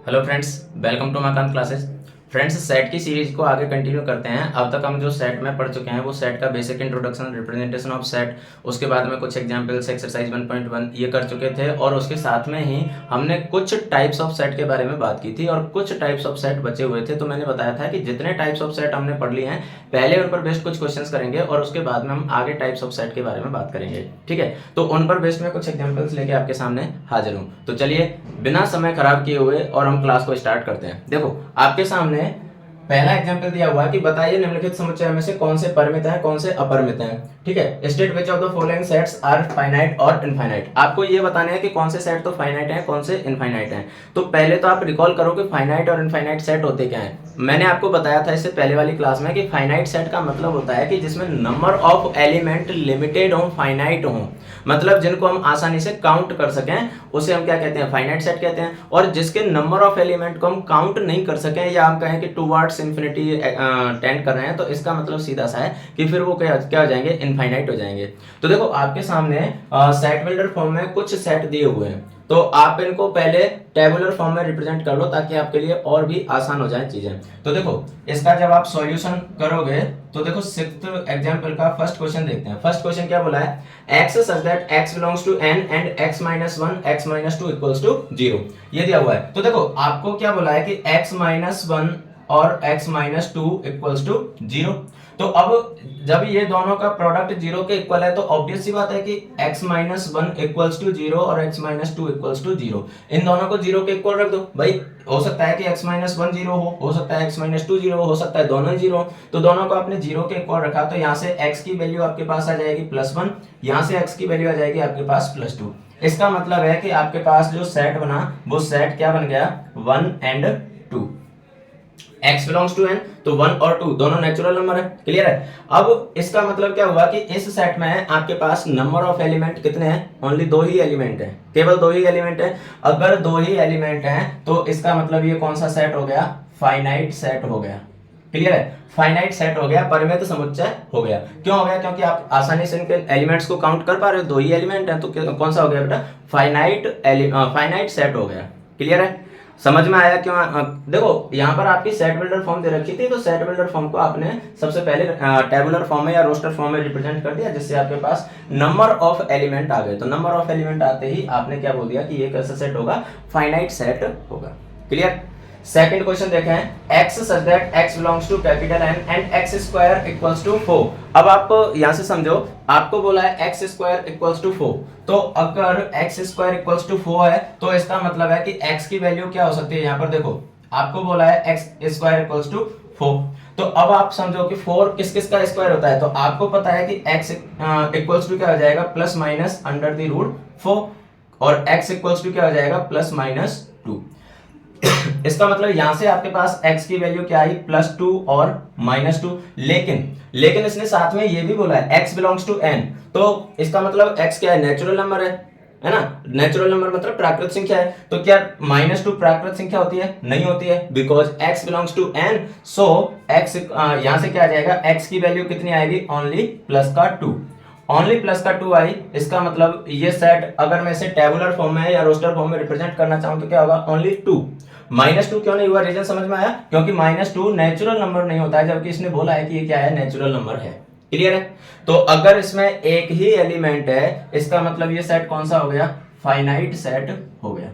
Hello friends, welcome to Makant classes. Friends, set की series को आगे कंटिन्यू करते हैं। अब तक हम जो सेट में पढ़ चुके हैं वो सेट का basic introduction, representation of set, उसके बाद में कुछ एग्जांपल्स, एक्सरसाइज 1.1 ये कर चुके थे और उसके साथ में ही हमने कुछ टाइप्स ऑफ सेट के बारे में बात की थी और कुछ टाइप्स ऑफ सेट बचे हुए थे। तो मैंने बताया था कि जितने टाइप्स ऑफ सेट हमने पढ़ लिए हैं पहले उन पर बेस्ड कुछ क्वेश्चंस करेंगे और उसके बाद में हम आगे टाइप्स ऑफ सेट के बारे में बात करेंगे। ठीक है, तो उन पर बेस्ड में कुछ एग्जाम्पल्स लेके आपके सामने हाजिर हूँ। तो चलिए बिना समय खराब किए हुए और हम क्लास को स्टार्ट करते हैं। देखो आपके सामने पहला एग्जांपल दिया हुआ है कि बताइए निम्नलिखित समुच्चय में से कौन से परिमित हैं, कौन से अपरिमित हैं। ठीक है, state which of the following sets are finite और इनफाइनाइट। आपको ये बताना है कि कौन से सेट तो फाइनाइट हैं, कौन से इनफाइनाइट हैं। तो पहले तो आप रिकॉल करो कि फाइनाइट और इनफाइनाइट सेट होते क्या हैं। मैंने आपको बताया था इससे पहले वाली क्लास में कि फाइनाइट सेट का मतलब होता है कि जिसमें नंबर ऑफ एलिमेंट लिमिटेड हो, फाइनाइट हो, मतलब जिनको हम आसानी से काउंट कर सकें, उसे हम क्या कहते हैं, फाइनाइट सेट कहते हैं। और जिसके नंबर ऑफ एलिमेंट को हम काउंट नहीं कर सकें या हम कहें कि टूवर्ड्स इंफिनिटी टेंड कर रहे हैं, तो इसका मतलब सीधा सा है कि फिर वो क्या हो जाएंगे, इनफाइनाइट हो जाएंगे। तो देखो आपके सामने सेट बिल्डर फॉर्म में कुछ सेट दिए हुए हैं, तो आप इनको पहले टेबुलर फॉर्म में रिप्रेजेंट कर लो ताकि आपके लिए और भी आसान हो जाए चीजें। तो देखो इसका जब आप सॉल्यूशन करोगे तो देखो सिक्स्थ एग्जांपल का फर्स्ट क्वेश्चन देखते हैं। फर्स्ट क्वेश्चन क्या बोला है, x such that x belongs to n and x minus 1 x minus 2 equals to 0, ये दिया हुआ है। तो देखो आपको क्या बोला है कि x minus 1 और x minus 2 equals to 0। तो अब जब ये दोनों का प्रोडक्ट जीरो के इक्वल है तो ऑब्वियस सी बात है कि x minus 1 equals to 0 और x minus 2 equals to 0, इन दोनों को जीरो के इक्वल रख दो। भाई हो सकता है कि x minus 1 जीरो हो सकता है x minus 2 जीरो हो सकता है दोनों जीरो। तो दोनों को आपने जीरो के इक्वल रखा तो यहाँ से x की वैल्यू आपके पास आ जाएगी +1, यहाँ से x की वैल्यू आ जाएगी आपके पास +2। इसका मतलब है कि आपके पास जो सेट बना वो सेट क्या बन गया, 1 and 2। x belongs to n, तो 1 और 2 दोनों नेचुरल नंबर है। क्लियर है। अब इसका मतलब क्या हुआ कि इस सेट में आपके पास नंबर ऑफ एलिमेंट कितने हैं, ओनली 2 ही एलिमेंट है, केवल 2 ही एलिमेंट है। अगर 2 ही एलिमेंट हैं तो इसका मतलब ये कौन सा सेट हो गया, फाइनाइट सेट हो गया। क्लियर है, फाइनाइट सेट हो गया, परिमित समुच्चय हो गया। क्यों हो गया, क्योंकि आप आसानी से इनके एलिमेंट्स को काउंट कर पा रहे हो, 2 ही एलिमेंट हैं, तो कौन सा हो गया बेटा, फाइनाइट सेट हो गया। क्लियर है, समझ में आया क्यों। देखो यहाँ पर आपकी सेट बिल्डर फॉर्म दे रखी थी, तो सेट बिल्डर फॉर्म को आपने सबसे पहले टेबुलर फॉर्म में या रोस्टर फॉर्म में रिप्रेजेंट कर दिया, जिससे आपके पास नंबर ऑफ एलिमेंट आ गए। तो नंबर ऑफ एलिमेंट आते ही आपने क्या बोल दिया कि ये कैसा सेट होगा, फाइनाइट सेट होगा। क्लियर। सेकंड क्वेश्चन देखें, x such that x belongs to capital N and x square equals to 4। अब आप यहां से समझो, आपको बोला है x square equals to 4, तो अगर x square equals to 4 है तो इसका मतलब है कि x की वैल्यू क्या हो सकती है। यहां पर देखो आपको बोला है x square equals to 4, तो अब आप समझो कि 4 किस किस का स्क्वायर होता है, तो आपको पता है कि x इक्वल्स टू क्या हो जाएगा, plus minus under the root 4, और x इक्वल्स टू क्या हो जाएगा, +-2। इसका मतलब यहां से आपके पास x की वैल्यू क्या आई, +2 और -2। लेकिन इसने साथ में ये भी बोला है x बिलोंग्स टू n, तो इसका मतलब x क्या है, नेचुरल नंबर है ना। नेचुरल नंबर मतलब प्राकृत संख्या है। तो क्या -2 प्राकृत संख्या होती है, नहीं होती है, because x belongs to n। So x यहां से क्या आ जाएगा, x की वैल्यू कितनी आएगी, ओनली +2, ओनली +2 आई। इसका मतलब ये सेट अगर मैं इसे टेबुलर फॉर्म में या रोस्टर फॉर्म में रिप्रेजेंट करना चाहूं तो क्या होगा, ओनली 2। -2 क्यों नहीं हुआ, रीजन समझ में आया, क्योंकि -2 नेचुरल नंबर नहीं होता है, जबकि इसने बोला है कि ये क्या है, नेचुरल नंबर है। क्लियर है। तो अगर इसमें एक ही एलिमेंट है, इसका मतलब ये सेट कौन सा हो गया, फाइनाइट सेट हो गया।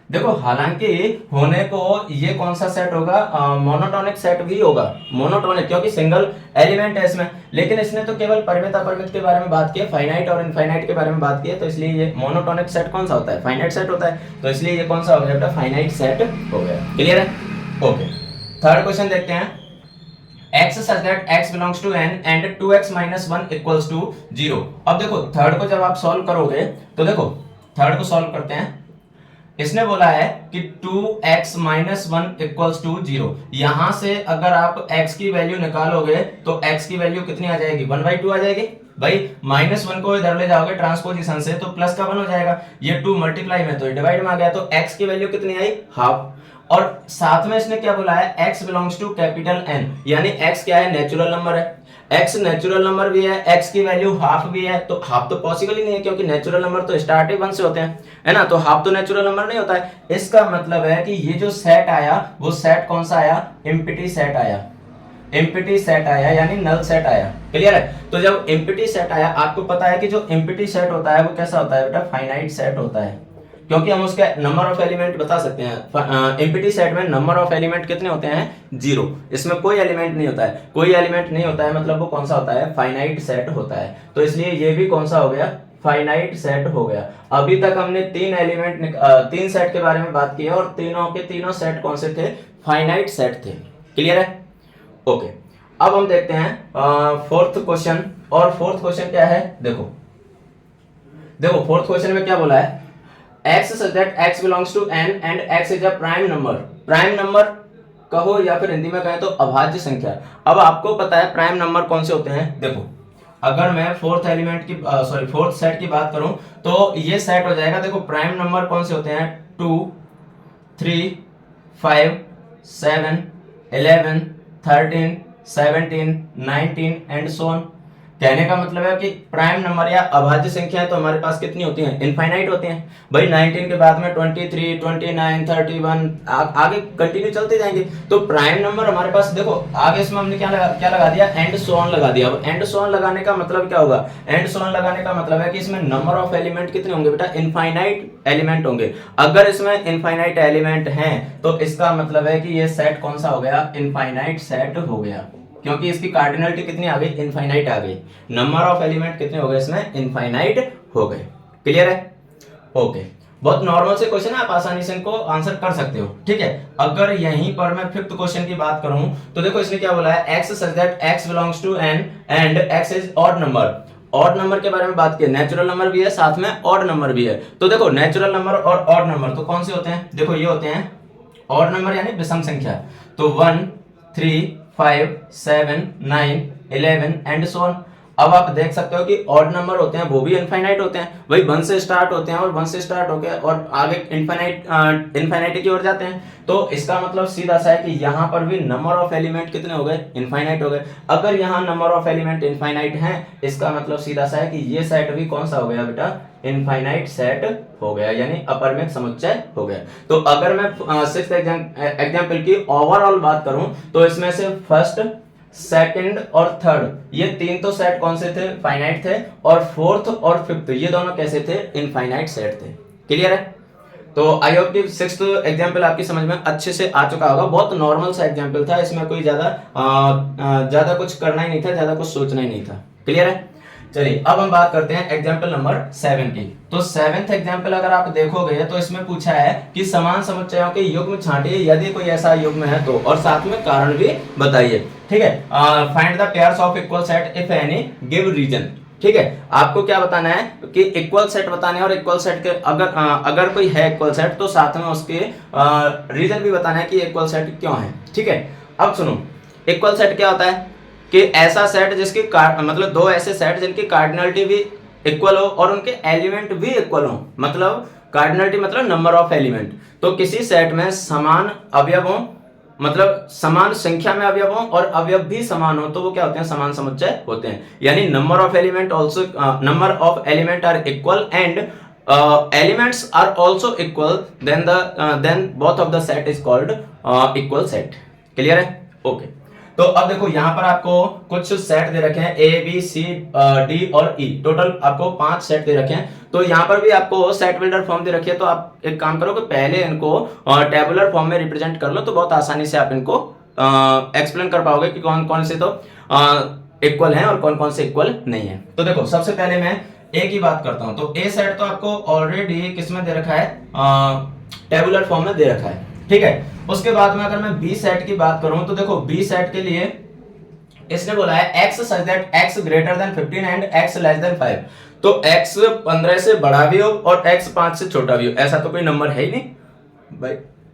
देखो हालांकि होने को ये कौन सा सेट होगा, मोनोटोनिक सेट भी होगा, मोनोटोनिक क्योंकि सिंगल एलिमेंट है इसमें, लेकिन इसने तो केवल परिमित अपरिमित के बारे में बात की है, फाइनाइट और इनफाइनाइट के बारे में बात की है, तो इसलिए ये मोनोटोनिक सेट कौन सा होता है, फाइनाइट सेट होता है, तो इसलिए ये कौन सा हो गया बेटा, फाइनाइट सेट हो गया। क्लियर है, ओके। थर्ड क्वेश्चन देखते हैं, x such that x belongs to n and 2x minus 1 equals to 0। अब देखो थर्ड को जब आप सॉल्व करोगे तो देखो थर्ड को सॉल्व करते हैं। इसने बोला है कि 2x minus 1 equals to 0। यहां से अगर आप x की वैल्यू निकालोगे तो x की वैल्यू कितनी आ जाएगी, 1/2 आ जाएगी। भाई -1 को इधर ले जाओगे ट्रांसपोजिशन से तो प्लस का 1 हो जाएगा, ये 2 मल्टीप्लाई में तो डिवाइड में आ गया, तो x की वैल्यू कितनी आई, हाफ। और साथ में इसने क्या बोला है, x belongs to capital N, यानी x क्या है, नेचुरल नंबर है, x नेचुरल नंबर भी है, x की वैल्यू हाफ भी है, तो हाफ तो पॉसिबल ही नहीं है क्योंकि नेचुरल नंबर तो स्टार्ट ही 1 से होते हैं, है ना, तो हाफ तो नेचुरल नंबर नहीं होता है। इसका मतलब है कि ये जो सेट आया वो सेट कौन सा आया, एम्प्टी सेट आया, एम्प्टी सेट आया यानी नल सेट आया। क्लियर है? तो जब एम्प्टी सेट आया, आपको पता है कि जो एम्प्टी सेट होता है वो कैसा होता है बेटा, फाइनाइट सेट होता है, क्योंकि हम उसके नंबर ऑफ एलिमेंट बता सकते हैं। एम्प्टी सेट में नंबर ऑफ एलिमेंट कितने होते हैं, 0, इसमें कोई एलिमेंट नहीं होता है, कोई एलिमेंट नहीं होता है, मतलब वो कौन सा होता है, फाइनाइट सेट होता है। तो इसलिए ये भी कौन सा हो गया, फाइनाइट सेट हो गया। अभी तक हमने 3 सेट के बारे में बात की है और तीनों के तीनों सेट कौन से थे, फाइनाइट सेट थे। क्लियर है? ओके, अब हम देखते हैं फोर्थ क्वेश्चन। और फोर्थ क्वेश्चन क्या है, देखो फोर्थ क्वेश्चन में क्या बोला है, x such that x belongs to n and x is a prime number। Prime number कहो या फिर हिंदी में कहें तो अभाज्य संख्या। अब आपको पता है प्राइम नंबर कौन से होते हैं, देखो अगर मैं फोर्थ सेट की बात करूं तो ये सेट हो जाएगा। देखो प्राइम नंबर कौन से होते हैं, 2, 3, 5, 7, 11, 13, 17, 19 एंड सो ऑन। कहने का मतलब है कि प्राइम नंबर या अभाज्य संख्याएं तो हमारे पास कितनी होती हैं, इनफाइनाइट होती हैं भाई। 19 के बाद में 23, 29, 31 आगे कंटिन्यू चलते जाएंगे। तो प्राइम नंबर हमारे पास, देखो आगे इसमें हमने क्या लगा दिया, एंड सो ऑन लगा दिया। अब एंड सो ऑन लगाने का मतलब क्या होगा, एंड सो ऑन लगाने का मतलब है कि इसमें नंबर ऑफ एलिमेंट कितने होंगे बेटा, इनफाइनाइट एलिमेंट होंगे। अगर इसमें इनफाइनाइट एलिमेंट हैं तो इसका मतलब है कि ये सेट कौन सा हो गया, इनफाइनाइट सेट हो गया, क्योंकि इसकी कार्डिनलिटी कितनी आ गई, इनफाइनाइट आ गई। नंबर ऑफ एलिमेंट कितने हो गए इसमें, इनफाइनाइट हो गए। क्लियर है? ओके, बहुत नॉर्मल से क्वेश्चन है, आप आसानी से इनको आंसर कर सकते हो। ठीक है, अगर यहीं पर मैं फिफ्थ क्वेश्चन की बात करूं तो देखो इसने क्या बोला है, x such that x belongs to n and x is odd number। Odd number के बारे में बात की, नेचुरल नंबर भी है साथ में ऑड नंबर भी है। तो देखो नेचुरल नंबर और ऑड नंबर तो कौन से होते हैं, देखो ये होते हैं ऑड नंबर यानी विषम संख्या। तो 1, 3, 5, 7, 9, 11 एंड सो ऑन। अब आप देख सकते हो कि ऑड नंबर होते हैं वो भी इनफाइनाइट होते हैं भाई, 1 से स्टार्ट होते हैं और 1 से स्टार्ट होकर और आगे इनफाइनाइट की ओर जाते हैं। तो इसका मतलब सीधा सा है कि यहाँ पर भी नंबर ऑफ एलिमेंट कितने हो गए, इनफाइनाइट हो गए। अगर यहाँ नंबर ऑफ एलिमेंट इनफाइनाइट हैं, इसका मतलब सीधा सा है कि ये सेट भी कौन सा हो गया बेटा, इनफाइनाइट सेट हो गया, यानी अपरमेय समुच्चय हो गया। तो अगर मैं सिक्स्थ एग्जांपल की ओवरऑल बात करूं तो इसमें से फर्स्ट, सेकंड और थर्ड ये तीन तो सेट कौन से थे, फाइनाइट थे, और फोर्थ और फिफ्थ ये दोनों कैसे थे, इनफाइनाइट सेट थे। क्लियर है? तो आई होप कि सिक्स्थ एग्जांपल आपकी समझ में अच्छे से आ चुका होगा। बहुत नॉर्मल सा एग्जांपल था, इसमें कोई ज्यादा कुछ करना ही नहीं था, ज्यादा कुछ सोचना ही नहीं था। क्लियर है? चलिए अब हम बात करते हैं एग्जाम्पल नंबर 7 की। तो 7th एग्जाम्पल अगर आप देखोगे तो इसमें पूछा है कि समान समुच्चयों के युग्म छांटिए यदि कोई ऐसा युग्म है तो, और साथ में कारण भी बताइए। ठीक है, find the pairs of equal set if any give reason. ठीक है, आपको क्या बताना है कि इक्वल सेट बताने और इक्वल सेट के अगर कोई है इक्वल सेट तो साथ में उसके रीजन भी बताना है कि इक्वल सेट क्यों है। ठीक है, अब सुनो, इक्वल सेट क्या होता है कि ऐसा सेट जिसकी मतलब दो ऐसे सेट जिनकी कार्डिनलिटी भी इक्वल हो और उनके एलिमेंट भी इक्वल हो। मतलब कार्डिनलिटी मतलब नंबर ऑफ एलिमेंट। तो किसी सेट में समान अवयव हो, मतलब समान संख्या में अवयव हो और अवयव भी समान हो, तो वो क्या होते हैं, समान समुच्चय होते हैं। यानी number of element are equal and elements are also equal, then both of the set is called equal set. Clear है? ओके, तो अब देखो यहाँ पर आपको कुछ सेट दे रखे हैं, ए बी सी डी और ई, टोटल आपको 5 सेट दे रखे हैं। तो यहाँ पर भी आपको सेट बिल्डर फॉर्म दे रखी है। तो आप एक काम करो कि पहले इनको टेबुलर फॉर्म में रिप्रेजेंट कर लो, तो बहुत आसानी से आप इनको एक्सप्लेन कर पाओगे कि कौन कौन से तो इक्वल हैं और कौन कौन से इक्वल नहीं है। तो देखो सबसे पहले मैं ए की बात करता हूँ। तो ए सेट तो आपको ऑलरेडी किसमें दे रखा है, टेबुलर फॉर्म में दे रखा है। ठीक है, उसके बाद में अगर मैं बी सेट की बात करूं तो देखो बी सेट के लिए इसने बोला है x such that x greater than 15 and x less than 5। तो x 15 से बड़ा भी हो और x 5 से छोटा भी हो, ऐसा तो कोई नंबर है ही नहीं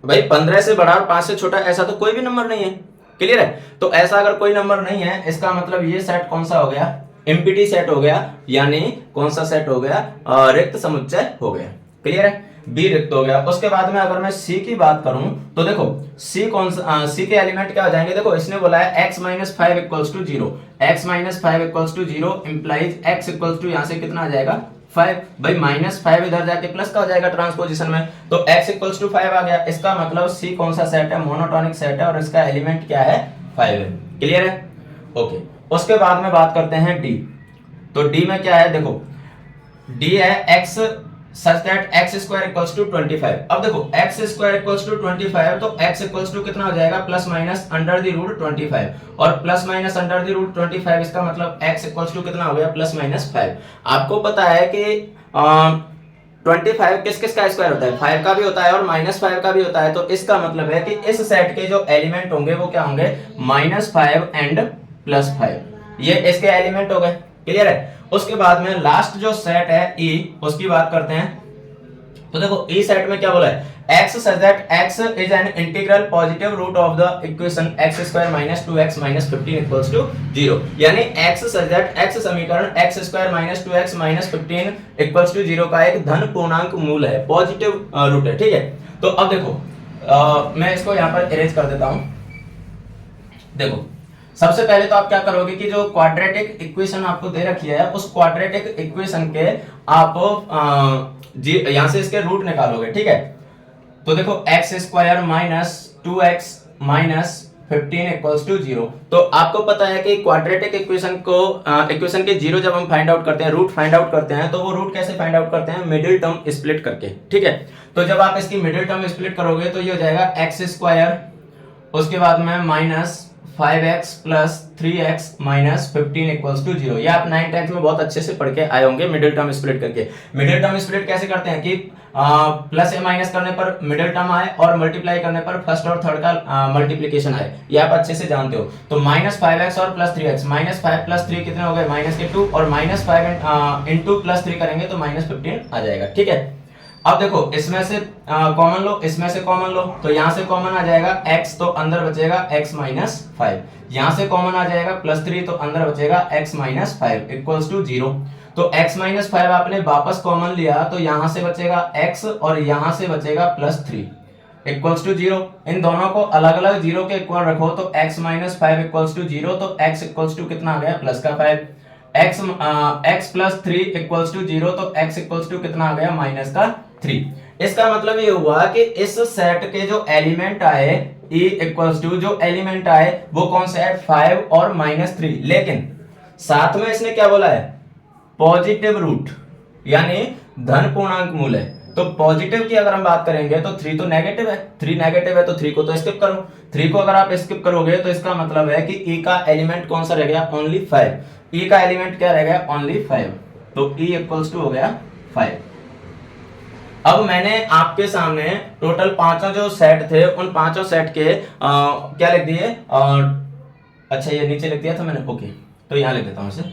भाई 15 से बड़ा और 5 से छोटा ऐसा तो कोई भी नंबर नहीं है। क्लियर है? तो ऐसा अगर कोई नंबर नहीं है, इसका मतलब ये सेट कौन सा हो गया, एम्प्टी सेट हो गया, यानी कौन सा सेट हो गया, रिक्त समुच्चय हो गया। क्लियर है? बी रिक्त हो गया। उसके बाद में अगर मैं सी की बात करूं तो देखो सी के एलिमेंट क्या हो जाएंगे, देखो इसने बोला है x minus five equals to zero, x minus five equals to zero implies x equals to यहाँ से कितना आ जाएगा 5। भाई माइनस 5 इधर जाके प्लस का हो जाएगा ट्रांसपोजिशन में, तो x इक्वल्स टू 5 आ गया। इसका मतलब C कौन सा सेट है, मोनोटोनिक सेट है और इसका एलिमेंट क्या है 5 है। क्लियर है, ओके। उसके बाद में बात करते हैं D। तो D में क्या है, देखो D है x such that x square equals to 25। अब देखो x square equals to 25 तो x equals to कितना हो जाएगा plus minus under the root 25 और plus minus under the root 25 इसका मतलब x equals to कितना हो गया प्लस माइनस 5। आपको पता है कि 25 किस किस का स्क्वायर होता है, 5 का भी होता है और माइनस 5 का भी होता है। तो इसका मतलब है कि इस सेट के जो एलिमेंट होंगे वो क्या होंगे माइनस 5 एंड प्लस 5, ये इसके एलिमेंट हो गए। क्लियर है। उसके बाद में लास्ट जो सेट है E, उसकी बात करते हैं। तो देखो E सेट में क्या बोला है, x such that x is an integral positive root of the equation x square minus 2x minus 15 equals to 0। यानी x such that x समीकरण x square minus 2x minus 15 equals to 0 का एक धन पूर्णांक मूल है, पॉजिटिव रूट है। ठीक है, तो अब देखो मैं इसको यहाँ पर इरेज कर देता हूँ। देखो सबसे पहले तो आप क्या करोगे कि जो क्वाड्रेटिक इक्वेशन आपको दे रखी है उस क्वाड्रेटिक इक्वेशन के आप यहां से इसके रूट निकालोगे। ठीक है, तो देखो x square minus 2x minus 15 equals to 0। तो आपको पता है कि क्वाड्रेटिक इक्वेशन को इक्वेशन के जीरो जब हम फाइंड आउट करते हैं, रूट फाइंड आउट करते हैं, तो वो रूट कैसे फाइंड आउट करते हैं, मिडिल टर्म स्प्लिट करके। ठीक है, तो जब आप इसकी मिडिल टर्म स्प्लिट करोगे तो ये हो जाएगा x स्क्वायर, उसके बाद में minus 5x plus 3x minus 15 equals to 0। ये आप 9th 10th में बहुत अच्छे से पढ़ के आए होंगे मिडिल टर्म स्प्लिट करके। मिडिल टर्म स्प्लिट कैसे करते हैं कि प्लस या माइनस करने पर मिडिल टर्म आए और मल्टीप्लाई करने पर फर्स्ट और थर्ड का मल्टीप्लीकेशन आए, ये आप अच्छे से जानते हो। तो माइनस 5x और प्लस 3x, माइनस 5 प्लस 3 कितने हो गए माइनस के 2 और माइनस 5 इंटू प्लस 3 करेंगे तो माइनस 15 आ जाएगा। ठीक है, अब देखो इसमें से कॉमन लो, इसमें से कॉमन लो, तो यहां से कॉमन आ जाएगा x, तो अंदर बचेगा x माइनस 5। यहां से कॉमन आ जाएगा प्लस 3, तो अंदर बचेगा x माइनस 5 इक्वल्स टू 0। तो x माइनस 5 आपने वापस कॉमन लिया तो यहां से बचेगा x और यहां से बचेगा प्लस 3 इक्वल्स टू 0। इन दोनों को अलग अलग 0 के इक्वल रखो तो x माइनस 5 इक्वल्स टू 0, तो x इक्वल्स टू कितना आ गया प्लस का 5। x प्लस 3 इक्वल्स टू 0, तो x इक्वल्स टू कितना आ गया माइनस का 3। इसका मतलब ये हुआ कि इस सेट के जो एलिमेंट आए E इक्वल्स टू जो एलिमेंट आए वो कौन से है 5 और माइनस 3, लेकिन साथ में इसने क्या बोला है पॉजिटिव रूट यानी धन पूर्णांक मूल है। तो पॉजिटिव की अगर हम बात करेंगे तो 3 तो नेगेटिव है, 3 नेगेटिव है तो 3 को तो स्किप करो। 3 को अगर आप स्किप करोगे तो इसका मतलब है कि E का एलिमेंट कौन सा रह गया ओनली 5। E का एलिमेंट क्या रह गया ओनली 5, तो E इक्वल्स टू हो गया 5। अब मैंने आपके सामने टोटल पांचों जो सेट थे उन पांचों सेट के क्या लिख दिए, अच्छा ये नीचे लिख दिया था मैंने, ओके तो यहाँ लिख देता हूँ इसे,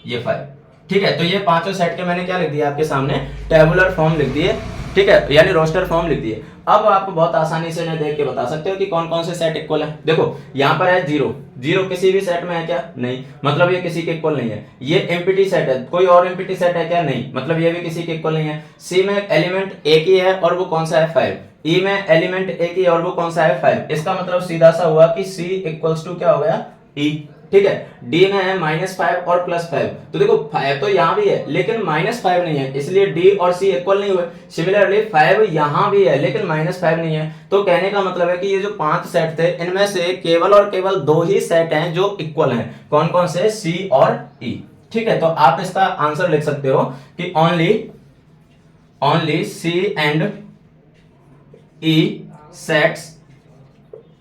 ये 5। ठीक है, तो ये पांचों सेट के मैंने क्या लिख दिया आपके सामने टेबुलर फॉर्म लिख दिए। ठीक है, यानी रोस्टर फॉर्म लिख दिए। अब आप बहुत आसानी से इन्हें देख के बता सकते हो कि कौन कौन से सेट इक्वल है। देखो यहाँ पर है 0, 0 किसी भी सेट में है क्या, नहीं, मतलब ये किसी के इक्वल नहीं है। ये एम्प्टी सेट है, कोई और एम्प्टी सेट है क्या, नहीं, मतलब ये भी किसी के इक्वल नहीं है। सी में एलिमेंट एक ही है और वो कौन सा है 5। ई में एलिमेंट एक ही और वो कौन सा है 5। इसका मतलब सीधा सा हुआ कि सी इक्वल्स टू क्या हो गया ई। ठीक है, डी में है -5 और +5, तो देखो 5 तो यहाँ भी है लेकिन -5 नहीं है, इसलिए डी और सी इक्वल नहीं हुए। सिमिलरली 5 यहाँ भी है लेकिन -5 नहीं है। तो कहने का मतलब है कि ये जो 5 सेट थे इनमें से केवल और केवल 2 ही सेट हैं जो इक्वल हैं। कौन कौन से, सी और ई। ठीक है, तो आप इसका आंसर लिख सकते हो कि only C and E sets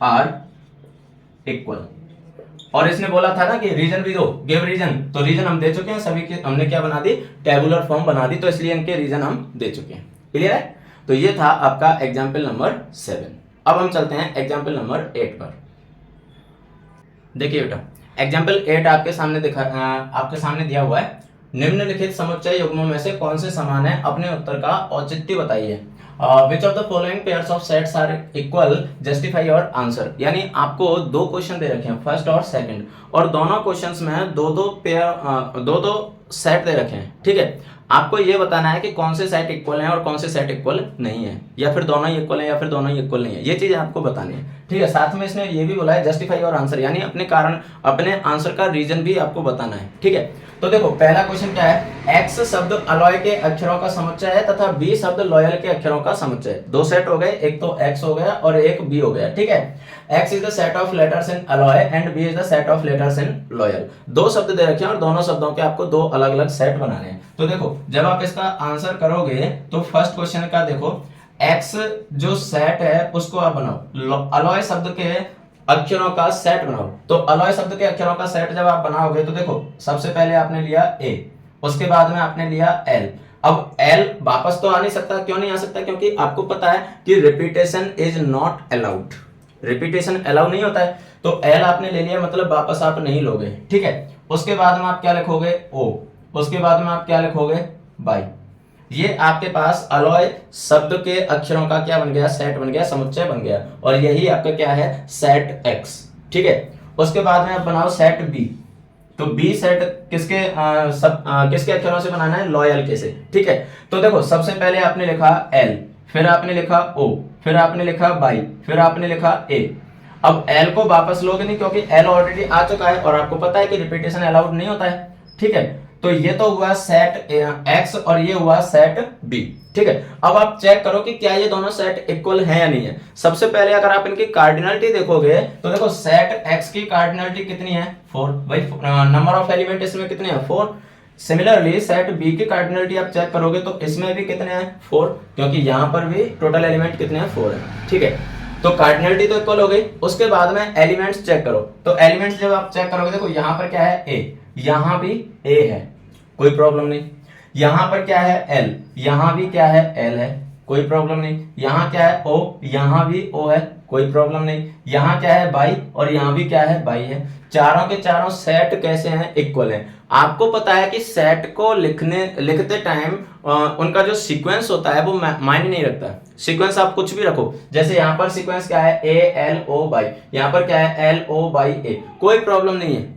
are equal. और इसने बोला था ना कि रीजन भी दो, गिव रीजन, तो रीजन हम दे चुके हैं सभी के, हमने क्या बना दी टेबुलर फॉर्म बना दी, तो इसलिए इनके रीजन हम दे चुके हैं। क्लियर है, तो ये था आपका एग्जाम्पल नंबर 7। अब हम चलते हैं एग्जाम्पल नंबर 8 पर। देखिए बेटा एग्जाम्पल 8 आपके सामने दिया हुआ है। निम्नलिखित समुच्चय युग्मों में से कौन से समान है, अपने उत्तर का औचित्य बताइए। Which of the following pairs of sets are equal, justify your answer. यानी आपको 2 क्वेश्चन दे रखे हैं, फर्स्ट और सेकंड, और दोनों क्वेश्चंस में दो दो सेट दे रखे हैं। ठीक है, आपको ये बताना है कि कौन से सेट इक्वल हैं और कौन से सेट इक्वल नहीं है, या फिर दोनों ही इक्वल हैं या फिर दोनों ही इक्वल नहीं है, ये चीजें आपको बतानी है। ठीक है, साथ में इसने ये भी बोला है जस्टिफाई और आंसर, यानी अपने कारण अपने आंसर का रीजन भी आपको बताना है। ठीक है, तो देखो पहला क्वेश्चन क्या है, एक्स शब्द अलॉय के अक्षरों का समुच्चय है तथा बी शब्द लॉयल के अक्षरों का समुच्चय। दो सेट हो गए, एक तो एक्स हो गया और एक बी हो गया। ठीक है, x is the set of letters in alloy and B is the set of letters in loyal. दो शब्द दे रखे हैं और दोनों शब्दों के आपको दो अलग अलग सेट बनाने हैं। तो देखो जब आप इसका आंसर करोगे तो फर्स्ट क्वेश्चन का देखो, एक्स जो सेट है उसको आप बनाओ, अलॉय शब्द के अक्षरों का सेट बनाओ। तो अलॉय शब्द के अक्षरों का सेट जब आप बनाओगे तो देखो सबसे पहले आपने लिया ए, उसके बाद में आपने लिया एल। अब एल वापस तो आ नहीं सकता, क्यों नहीं आ सकता, क्योंकि आपको पता है कि repetition is not allowed, repetition allow नहीं होता है। तो एल आपने ले लिया, मतलब वापस आप नहीं लोगे। ठीक है, उसके बाद में आप क्या लिखोगे, ओ, उसके बाद में आप क्या लिखोगे, बाई। ये आपके पास अलॉय शब्द के अक्षरों का क्या बन गया, सेट बन गया, समुच्चय बन गया, और यही आपका क्या है, सेट एक्स। ठीक है, उसके बाद में आप बनाओ सेट बी। तो बी सेट किसके किसके अक्षरों से बनाना है, लॉयल के से। ठीक है, तो देखो सबसे पहले आपने लिखा एल, फिर आपने लिखा ओ, फिर आपने लिखा बाई, फिर आपने लिखा ए। अब एल को वापस लोगे नहीं, क्योंकि एल ऑलरेडी आ चुका है और आपको पता है कि रिपीटेशन अलाउड नहीं होता है। ठीक है, तो ये तो हुआ सेट एक्स और ये हुआ सेट बी। ठीक है, अब आप चेक करो कि क्या ये दोनों सेट इक्वल है या नहीं है। सबसे पहले अगर आप इनकी कार्डिनलिटी देखोगे तो देखो सेट एक्स की कार्डिनलिटी कितनी है, 4। भाई नंबर ऑफ एलिमेंट इसमें कितने हैं, 4। सिमिलरली सेट बी की कार्डिनलिटी आप चेक करोगे तो इसमें भी कितने हैं, 4, क्योंकि यहां पर भी टोटल एलिमेंट कितने हैं, 4 है। ठीक है, तो कार्डिनलिटी तो इक्वल हो गई। उसके बाद में एलिमेंट्स चेक करो, तो एलिमेंट्स जब आप चेक करोगे देखो यहां पर क्या है, ए, यहां भी ए है, कोई प्रॉब्लम नहीं। यहां पर क्या है, एल, यहां भी क्या है, एल है, कोई प्रॉब्लम नहीं। यहां क्या है, ओ, यहां भी ओ है, कोई प्रॉब्लम नहीं। यहां क्या है, बाई, और यहां भी क्या है, बाई है। चारों के चारों सेट कैसे हैं, इक्वल हैं। आपको पता है कि सेट को लिखते टाइम उनका जो सीक्वेंस होता है वो मायने नहीं रखता। सीक्वेंस आप कुछ भी रखो, जैसे यहाँ पर सीक्वेंस क्या है, ए एल ओ बाई, यहाँ पर क्या है, एल ओ बाई ए, कोई प्रॉब्लम नहीं है।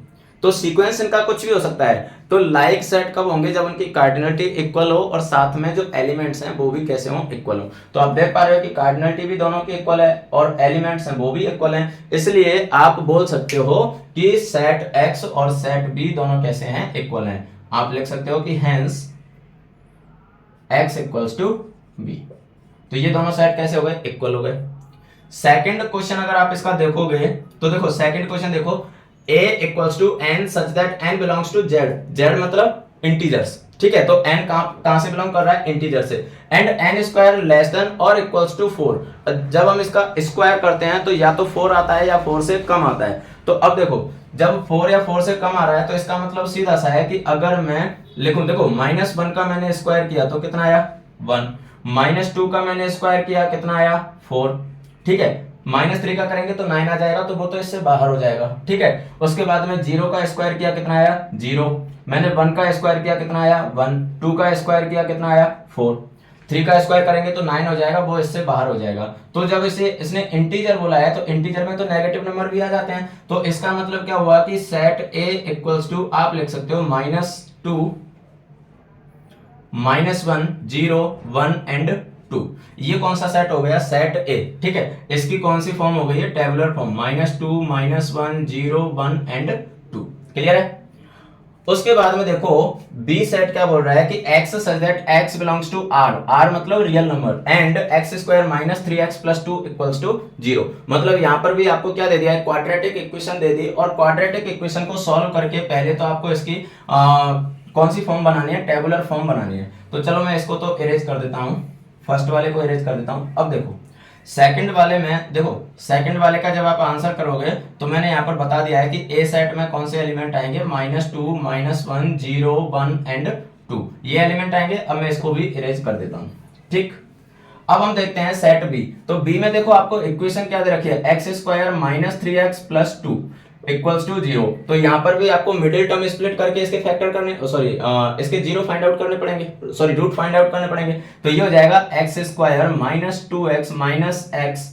तो सीक्वेंस इनका कुछ भी हो सकता है। तो लाइक सेट कब होंगे, जब उनकी कार्डिनलिटी इक्वल हो और साथ में जो एलिमेंट्स हैं वो भी कैसे हो, इक्वल हो। तो आप देख पा रहे हो कि कार्डिनलिटी भी दोनों की इक्वल है और एलिमेंट्स हैं वो भी इक्वल हैं, इसलिए आप बोल सकते हो कि सेट एक्स और सेट बी दोनों कैसे हैं, इक्वल हैं। आप लिख सकते हो कि hence x equals to B. तो ये दोनों सेट कैसे हो गए, इक्वल हो गए। सेकंड क्वेश्चन अगर आप इसका देखोगे तो देखो सेकंड क्वेश्चन देखो, a equals to n such that n belongs to z, z मतलब इंटीजर्स। ठीक है, तो n कहां से बिलोंग कर रहा है, इंटीजर से। And n square less than और इक्वल्स टू 4। जब हम इसका स्क्वायर करते हैं तो या तो 4 आता है या 4 से कम आता है। तो अब देखो जब 4 या 4 से कम आ रहा है तो इसका मतलब सीधा सा है कि अगर मैं लिखूं, देखो -1 का मैंने स्क्वायर किया तो कितना आया, 1। -2 का मैंने स्क्वायर किया कितना आया, 4। ठीक है, -3 का करेंगे तो 9 आ जाएगा, तो वो तो इससे बाहर हो जाएगा। ठीक है, उसके बाद में 0 का स्क्वायर किया कितना आया, 0। मैंने 1 का स्क्वायर किया कितना आया, 1। 2 का स्क्वायर किया कितना आया, 4। 3 का स्क्वायर करेंगे तो 9 हो जाएगा, वो इससे बाहर हो जाएगा। तो जब इसने इंटीजर बोला है तो इंटीजर में तो नेगेटिव नंबर भी आ जाते हैं। तो इसका मतलब क्या हुआ कि सेट ए इक्वल्स टू आप लिख सकते हो -2, -1, 0, 1 एंड 2। ये कौन सा सेट हो गया, सेट ए। ठीक है, इसकी कौन सी फॉर्म हो गई है, टेबुलर फॉर्म, -2, -1, 0, 1 एंड 2। क्लियर है। उसके बाद में देखो बी सेट क्या बोल रहा है कि x such that x belongs to r, r मतलब real number, and x square -3x + 2 equals to 0। मतलब यहां पर भी आपको क्या दे दिया है, क्वाड्रेटिक इक्वेशन दे दी, और क्वाड्रेटिक इक्वेशन को सॉल्व करके पहले तो आपको इसकी कौन सी फॉर्म बनानी है, टेबुलर फॉर्म बनानी है। तो चलो मैं इसको तो इरेज कर देता हूं, फर्स्ट वाले को इरेज कर देता हूं। अब देखो सेकंड वाले में, देखो सेकंड वाले का जब आप आंसर करोगे तो मैंने यहाँ पर बता दिया है कि ए सेट में कौन से एलिमेंट आएंगे, -2, -1, 0, 1 एंड 2, ये एलिमेंट आएंगे। अब मैं इसको भी इरेज कर देता हूँ। ठीक, अब हम देखते हैं सेट बी। तो बी में देखो आपको इक्वेशन क्या दे रखी है, x square -3x + 2 equals to 0। तो यहाँ पर भी आपको मिडिल टर्म स्प्लिट करके इसके फैक्टर करने, सॉरी इसके जीरो फाइंड आउट करने पड़ेंगे, सॉरी रूट फाइंड आउट करने पड़ेंगे। तो ये हो जाएगा x स्क्वायर -2x - x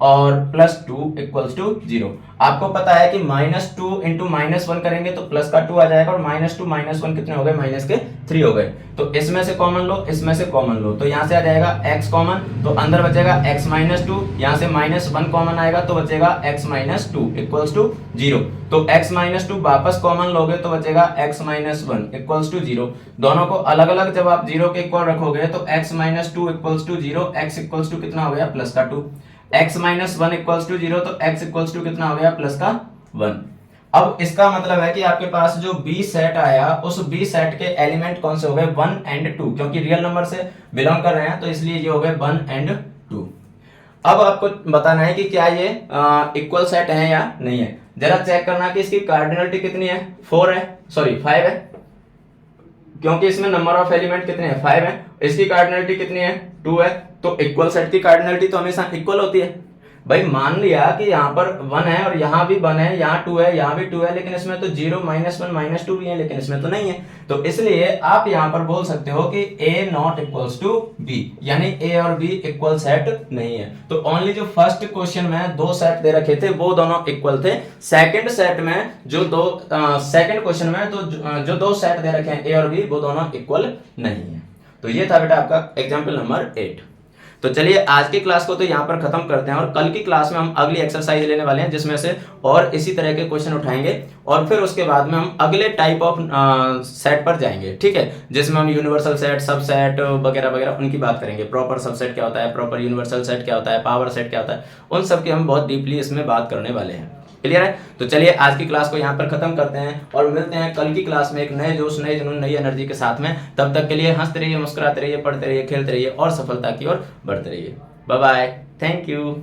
और +2 इक्वल्स टू 0। आपको पता है कि -2 इंटू -1 करेंगे तो प्लस का 2 आ जाएगा और -2 -1 कितने हो गए, -3 हो गए। तो इसमें से कॉमन लो, इसमें से कॉमन लो, तो यहाँ से आ जाएगा x कॉमन, तो अंदर बचेगा x -2, यहाँ से -1 कॉमन आएगा तो बचेगा x -2 इक्वल्स टू 0। तो x -2 वापस कॉमन लोगे तो बचेगा x -1 इक्वल्स टू 0। दोनों को अलग अलग जब आप 0 के इक्वल रखोगे तो x -2 equals to 0, x equals to कितना हो गया, प्लस का 2, x -1 इक्वल्स टू 0, तो x इक्वल्स टू कितना हो गया, प्लस का 1। अब इसका मतलब है कि आपके पास जो बी सेट आया उस बी सेट के एलिमेंट कौन से हो गए, 1 एंड 2, क्योंकि रियल नंबर से बिलोंग कर रहे हैं तो इसलिए ये हो गए 1 एंड 2। अब आपको बताना है कि क्या ये इक्वल सेट है या नहीं है। जरा चेक करना कि इसकी कार्डिनलिटी कितनी है, 4 है, सॉरी 5 है, क्योंकि इसमें नंबर ऑफ एलिमेंट कितने हैं, 5 है। इसकी कार्डिनलिटी कितनी है, 2 है, तो इक्वल सेट की कार्डिनलिटी तो हमेशा इक्वल होती है। भाई मान लिया कि यहाँ पर 1 है और यहाँ भी 1 है, यहाँ 2 है, यहाँ भी 2 है, लेकिन इसमें तो 0 -1 -2 भी है, लेकिन इसमें तो नहीं है। तो इसलिए आप यहाँ पर बोल सकते हो कि A not equals to B, यानी A और B इक्वल सेट नहीं है। तो ओनली जो फर्स्ट क्वेश्चन में 2 सेट दे रखे थे वो दोनों इक्वल थे। सेकंड सेट में जो सेकंड क्वेश्चन में तो जो 2 सेट दे रखे हैं A और B वो दोनों इक्वल नहीं है। तो ये था बेटा आपका एग्जाम्पल नंबर 8। तो चलिए आज की क्लास को तो यहाँ पर खत्म करते हैं और कल की क्लास में हम अगली एक्सरसाइज लेने वाले हैं जिसमें से और इसी तरह के क्वेश्चन उठाएंगे और फिर उसके बाद में हम अगले टाइप ऑफ सेट पर जाएंगे, ठीक है, जिसमें हम यूनिवर्सल सेट, सबसेट वगैरह वगैरह उनकी बात करेंगे। प्रॉपर सबसेट क्या होता है, प्रॉपर यूनिवर्सल सेट क्या होता है, पावर सेट क्या होता है, उन सब की हम बहुत डीपली इसमें बात करने वाले हैं। क्लियर है? तो चलिए आज की क्लास को यहाँ पर खत्म करते हैं और मिलते हैं कल की क्लास में एक नए जोश, नए जुनून, नई एनर्जी के साथ में। तब तक के लिए हंसते रहिए, मुस्कुराते रहिए, पढ़ते रहिए, खेलते रहिए और सफलता की ओर बढ़ते रहिए। Bye bye, thank you.